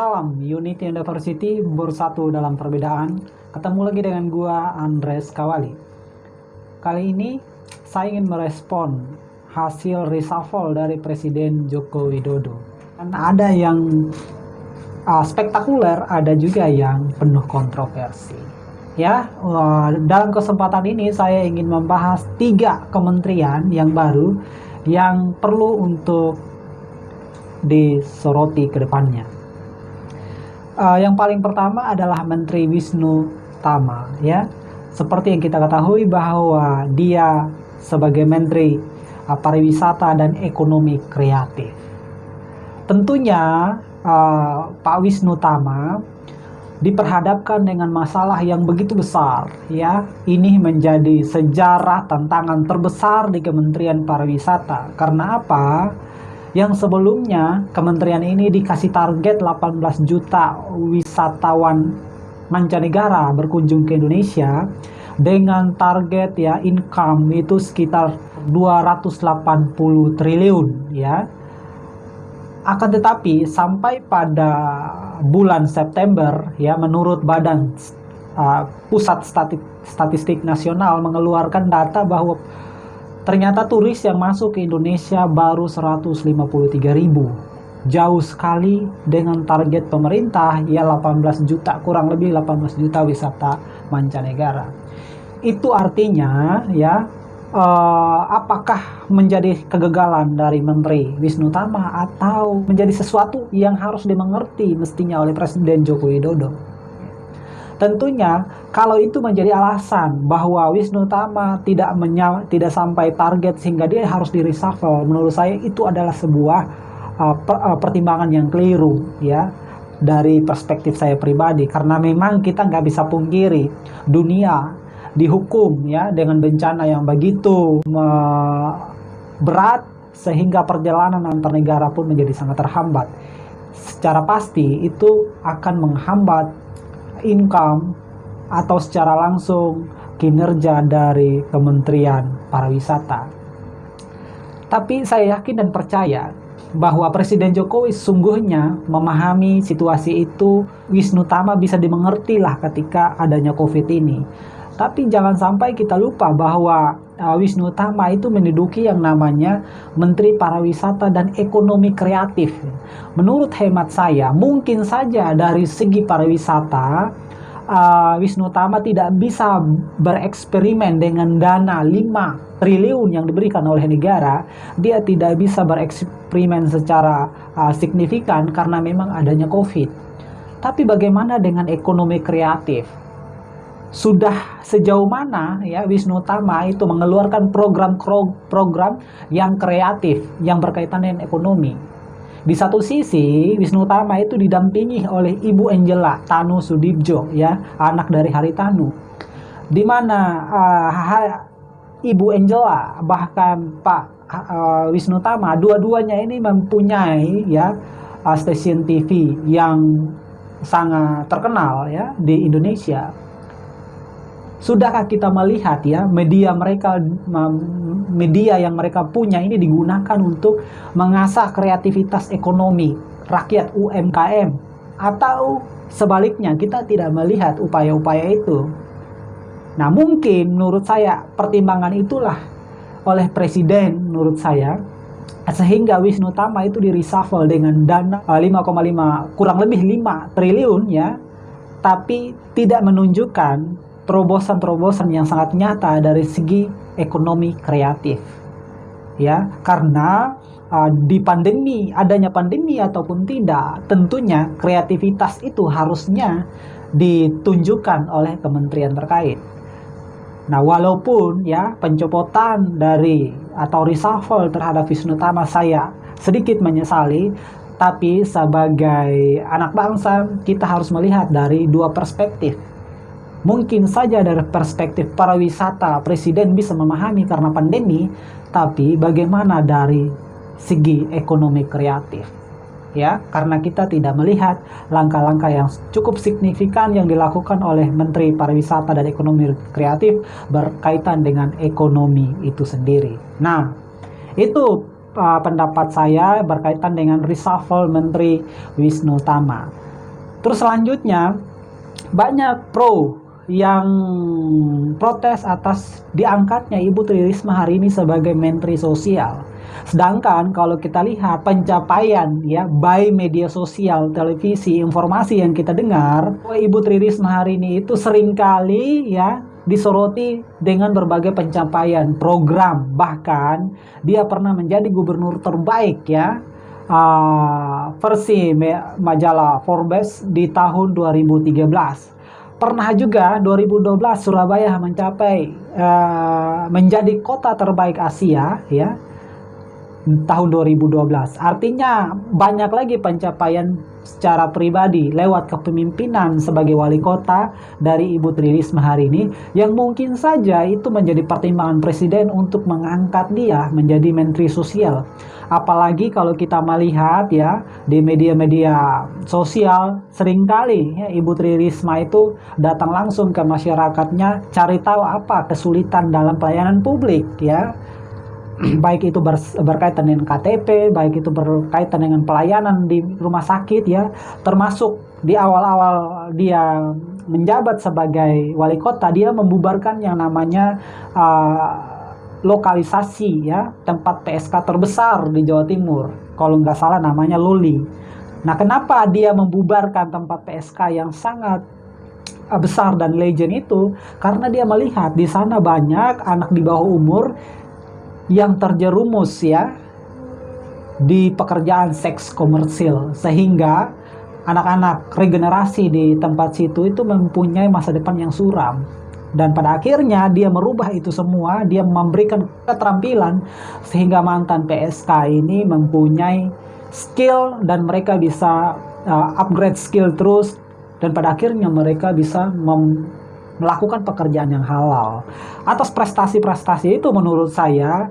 Salam Unity University bersatu dalam perbedaan. Ketemu lagi dengan gua Andres Kawali. Kali ini saya ingin merespon hasil reshuffle dari Presiden Joko Widodo. Dan ada yang spektakuler, ada juga yang penuh kontroversi. Dalam kesempatan ini saya ingin membahas 3 kementerian yang baru yang perlu untuk disoroti ke depannya. Yang paling pertama adalah Menteri Wisnu Tama, ya. Seperti yang kita ketahui bahwa dia sebagai Menteri Pariwisata dan Ekonomi Kreatif. Tentunya Pak Wisnu Tama diperhadapkan dengan masalah yang begitu besar, ya. Ini menjadi sejarah tantangan terbesar di Kementerian Pariwisata. Karena apa? Yang sebelumnya kementerian ini dikasih target 18 juta wisatawan mancanegara berkunjung ke Indonesia dengan target income itu sekitar 280 triliun, ya. Akan tetapi sampai pada bulan September, ya, menurut Badan Pusat Statistik Nasional mengeluarkan data bahwa ternyata turis yang masuk ke Indonesia baru 153.000. Jauh sekali dengan target pemerintah, 18 juta, kurang lebih 18 juta wisata mancanegara. Itu artinya, apakah menjadi kegagalan dari Menteri Wisnu Tama atau menjadi sesuatu yang harus dimengerti mestinya oleh Presiden Joko Widodo? Tentunya kalau itu menjadi alasan bahwa Wisnu Tama tidak sampai target sehingga dia harus di-reshuffle, menurut saya itu adalah sebuah pertimbangan yang keliru, ya, dari perspektif saya pribadi. Karena memang kita nggak bisa pungkiri dunia dihukum, ya, dengan bencana yang begitu berat sehingga perjalanan antar negara pun menjadi sangat terhambat. Secara pasti itu akan menghambat income atau secara langsung kinerja dari Kementerian Pariwisata. Tapi saya yakin dan percaya bahwa Presiden Jokowi sungguhnya memahami situasi itu. Wisnu Tama bisa dimengerti lah ketika adanya COVID ini. Tapi jangan sampai kita lupa bahwa Wisnu Tama itu menduduki yang namanya Menteri Pariwisata dan Ekonomi Kreatif. Menurut hemat saya, mungkin saja dari segi pariwisata, Wisnu Tama tidak bisa bereksperimen dengan dana 5 triliun yang diberikan oleh negara. Dia tidak bisa bereksperimen secara signifikan karena memang adanya COVID. Tapi bagaimana dengan ekonomi kreatif? Sudah sejauh mana, ya, Wisnu Tama itu mengeluarkan program yang kreatif yang berkaitan dengan ekonomi? Di satu sisi Wisnu Tama itu didampingi oleh Ibu Angela Tanu Sudibjo, ya, anak dari Haritanu, di mana Ibu Angela bahkan Pak Wisnu Tama dua-duanya ini mempunyai, ya, stasiun TV yang sangat terkenal, ya, di Indonesia. Sudahkah kita melihat, ya, media yang mereka punya ini digunakan untuk mengasah kreativitas ekonomi rakyat UMKM, atau sebaliknya kita tidak melihat upaya-upaya itu? Nah, mungkin menurut saya pertimbangan itulah oleh Presiden menurut saya sehingga Wisnu Tama itu di-reshuffle dengan dana 5,5 kurang lebih 5 triliun, ya, tapi tidak menunjukkan terobosan-terobosan yang sangat nyata dari segi ekonomi kreatif, ya. Karena adanya pandemi ataupun tidak, tentunya kreativitas itu harusnya ditunjukkan oleh kementerian terkait. Nah, walaupun, ya, pencopotan dari atau reshuffle terhadap Wisnu Tama saya sedikit menyesali, tapi sebagai anak bangsa kita harus melihat dari 2 perspektif. Mungkin saja dari perspektif pariwisata Presiden bisa memahami karena pandemi, tapi bagaimana dari segi ekonomi kreatif, ya, karena kita tidak melihat langkah-langkah yang cukup signifikan yang dilakukan oleh Menteri Pariwisata dan Ekonomi Kreatif berkaitan dengan ekonomi itu sendiri. Nah, itu pendapat saya berkaitan dengan reshuffle Menteri Wisnu Tama. Terus selanjutnya banyak pro yang protes atas diangkatnya Ibu Tri Risma hari ini sebagai Menteri Sosial. Sedangkan kalau kita lihat pencapaian ya by media sosial, televisi, informasi yang kita dengar, Ibu Tri Risma hari ini itu seringkali ya disoroti dengan berbagai pencapaian program. Bahkan dia pernah menjadi gubernur terbaik ya, versi majalah Forbes di tahun 2013. Pernah juga 2012 Surabaya mencapai menjadi kota terbaik Asia ya tahun 2012. Artinya banyak lagi pencapaian secara pribadi lewat kepemimpinan sebagai wali kota dari Ibu Tri Risma hari ini, yang mungkin saja itu menjadi pertimbangan presiden untuk mengangkat dia menjadi Menteri Sosial. Apalagi kalau kita melihat ya di media-media sosial seringkali ya, Ibu Tri Risma itu datang langsung ke masyarakatnya, cari tahu apa kesulitan dalam pelayanan publik ya. Baik itu berkaitan dengan KTP, baik itu berkaitan dengan pelayanan di rumah sakit ya, termasuk di awal-awal dia menjabat sebagai wali kota, dia membubarkan yang namanya lokalisasi ya, tempat PSK terbesar di Jawa Timur, kalau nggak salah namanya Loli. Nah, kenapa dia membubarkan tempat PSK yang sangat besar dan legend itu? Karena dia melihat di sana banyak anak di bawah umur yang terjerumus ya di pekerjaan seks komersil, sehingga anak-anak regenerasi di tempat situ itu mempunyai masa depan yang suram. Dan pada akhirnya dia merubah itu semua, dia memberikan keterampilan sehingga mantan PSK ini mempunyai skill dan mereka bisa upgrade skill terus, dan pada akhirnya mereka bisa melakukan pekerjaan yang halal. Atas prestasi-prestasi itu menurut saya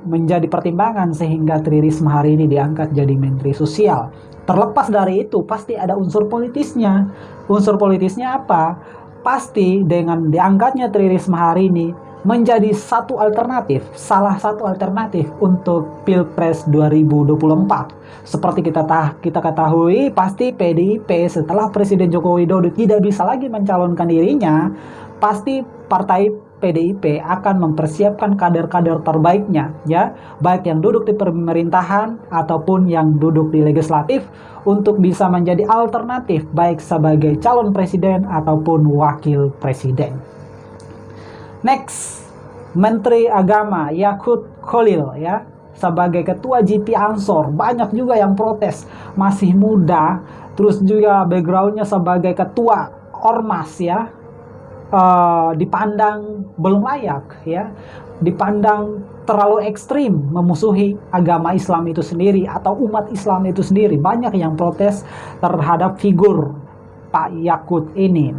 menjadi pertimbangan sehingga Tri Risma hari ini diangkat jadi Menteri Sosial. Terlepas dari itu pasti ada unsur politisnya. Unsur politisnya apa? Pasti dengan diangkatnya Tri Risma hari ini menjadi satu alternatif, salah satu alternatif untuk Pilpres 2024. Seperti kita ketahui, pasti PDIP setelah Presiden Joko Widodo tidak bisa lagi mencalonkan dirinya, pasti partai PDIP akan mempersiapkan kader-kader terbaiknya, ya, baik yang duduk di pemerintahan ataupun yang duduk di legislatif, untuk bisa menjadi alternatif baik sebagai calon presiden ataupun wakil presiden. Next, Menteri Agama Yakut Kholil ya, sebagai ketua GP Ansor. Banyak juga yang protes, masih muda, terus juga backgroundnya sebagai ketua Ormas ya, dipandang belum layak ya, dipandang terlalu ekstrim, memusuhi agama Islam itu sendiri atau umat Islam itu sendiri. Banyak yang protes terhadap figur Pak Yakut ini.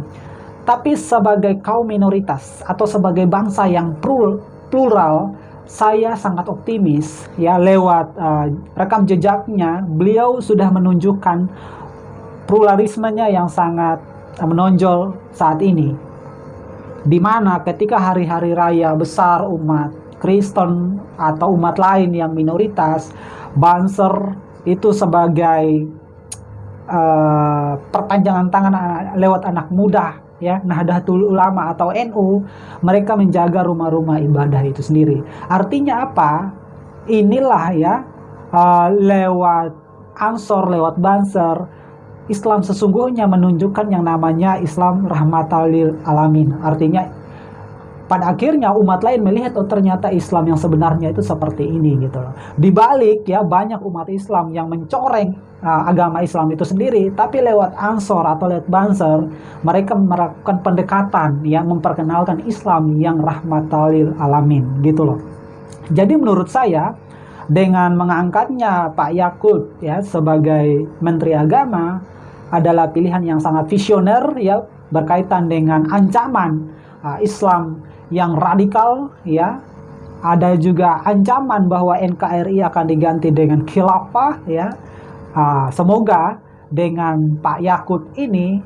Tapi sebagai kaum minoritas atau sebagai bangsa yang plural, saya sangat optimis ya, lewat rekam jejaknya beliau sudah menunjukkan pluralismenya yang sangat menonjol saat ini, di mana ketika hari-hari raya besar umat Kristen atau umat lain yang minoritas, Banser itu sebagai perpanjangan tangan lewat anak muda ya, Nahdlatul Ulama atau NU, mereka menjaga rumah-rumah ibadah itu sendiri. Artinya apa? Inilah ya, lewat Ansor, lewat Banser, Islam sesungguhnya menunjukkan yang namanya Islam rahmatan lil alamin. Artinya pada akhirnya umat lain melihat, oh ternyata Islam yang sebenarnya itu seperti ini gitu loh. Di balik ya banyak umat Islam yang mencoreng agama Islam itu sendiri, tapi lewat Ansor atau lewat Banser mereka melakukan pendekatan yang memperkenalkan Islam yang rahmatan lil alamin gitu loh. Jadi menurut saya dengan mengangkatnya Pak Yakut ya sebagai Menteri Agama adalah pilihan yang sangat visioner ya, berkaitan dengan ancaman Islam yang radikal ya. Ada juga ancaman bahwa NKRI akan diganti dengan khilafah ya. Semoga dengan Pak Yakut ini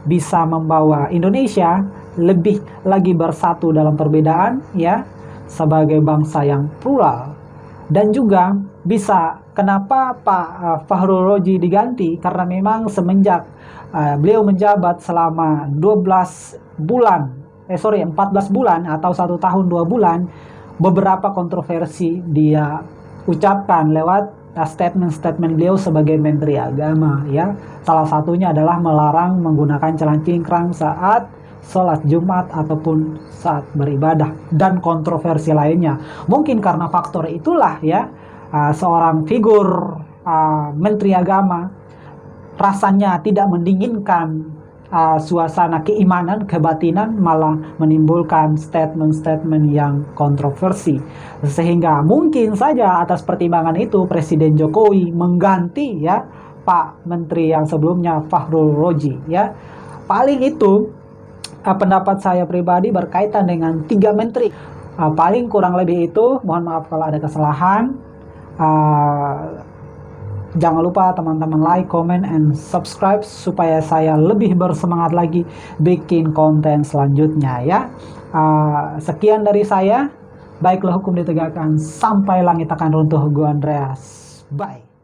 bisa membawa Indonesia lebih lagi bersatu dalam perbedaan ya, sebagai bangsa yang plural, dan juga bisa kenapa Pak Fahrul Razi diganti? Karena memang semenjak beliau menjabat selama 14 bulan atau 1 tahun 2 bulan, beberapa kontroversi dia ucapkan lewat statement-statement beliau sebagai Menteri Agama, ya. Salah satunya adalah melarang menggunakan celana cingkrang saat sholat Jumat ataupun saat beribadah, dan kontroversi lainnya. Mungkin karena faktor itulah, ya, seorang figur Menteri Agama rasanya tidak mendinginkan suasana keimanan, kebatinan, malah menimbulkan statement-statement yang kontroversi. Sehingga mungkin saja atas pertimbangan itu Presiden Jokowi mengganti, ya, Pak Menteri yang sebelumnya, Fahrul Razi, ya. Paling itu pendapat saya pribadi berkaitan dengan 3 menteri. Paling kurang lebih itu, mohon maaf kalau ada kesalahan. Jangan lupa teman-teman like, comment, and subscribe supaya saya lebih bersemangat lagi bikin konten selanjutnya, ya. Sekian dari saya. Baiklah hukum ditegakkan sampai langit akan runtuh. Gua Andreas. Bye.